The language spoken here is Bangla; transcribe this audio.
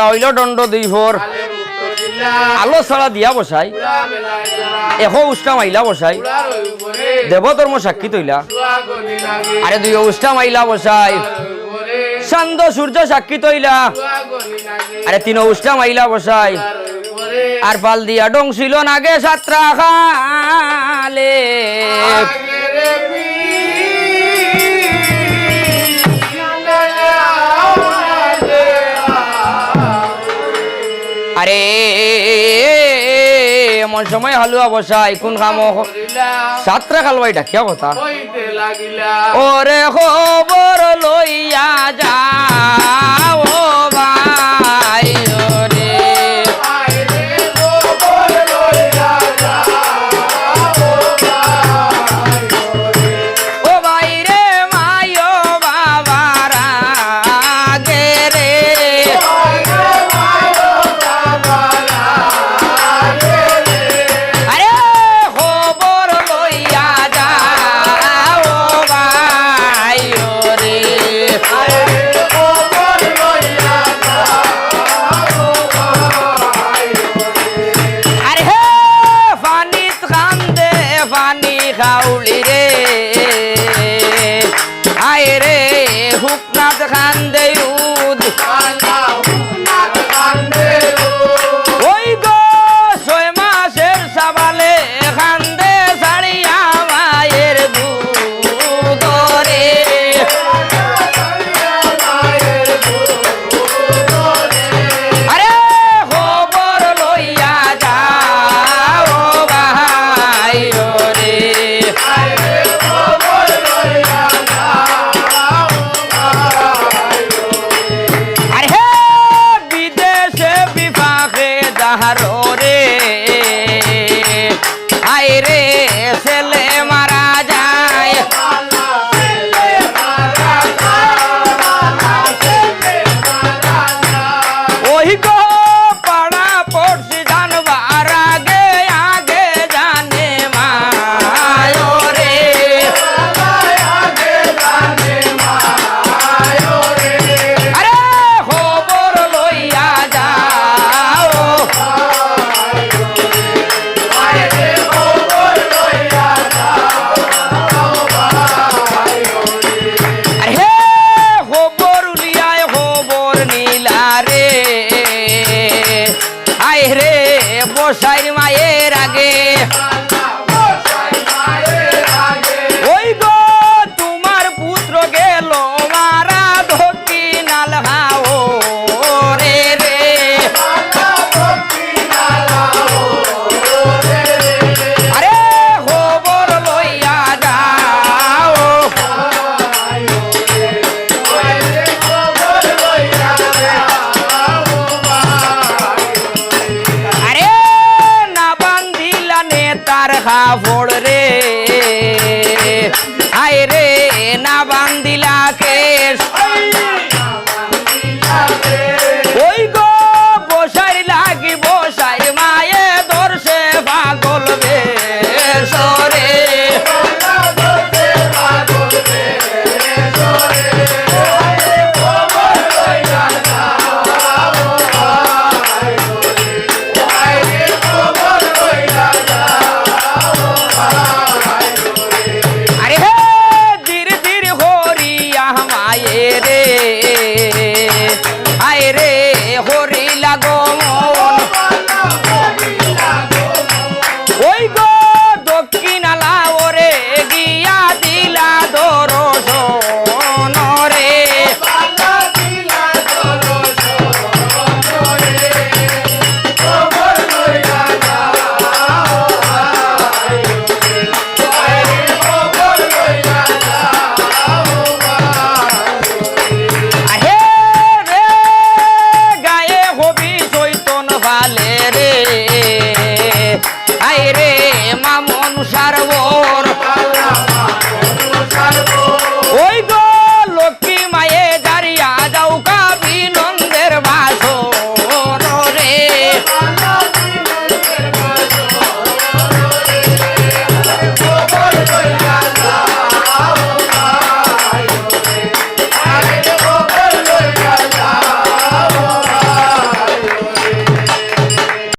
বেলা হইল দণ্ড 2 ভোর আলো ছড়া দিয়া বসাই এশ উষ্টা মাইলা বসাই দেবধর্ম সাক্ষী তৈলা আরে 2 উষ্টা মাইলা বসাই চান্দ সূর্য সাক্ষী তৈলা আরে 3 উষ্টা মাইলা বসাই আর পাল দিয়া ডং ছিল নাগে সাতরা খালে আরে এমন সময় হালুয়া বসাই কোন কাম সাতরা খালবাই ডাকিয়া কথা ওরে খবর লইয়া যাও ভাই ওরে ও ভাই রে মায়ো বাবারা গে রে আরে খবর লইয়া যাও ভাই ওরে আরে হে পানিত কান্দে পানি খাউলি রে আয় রে হুকনাথ কান্দে উদ ওই গো 6 মাসের সাবালে কান্দে ছাড়িয়া মায়ের দুধ রে আরে খবর লইয়া যাও ভাই রে আরে হে বিদেশে বিভাগে যাহার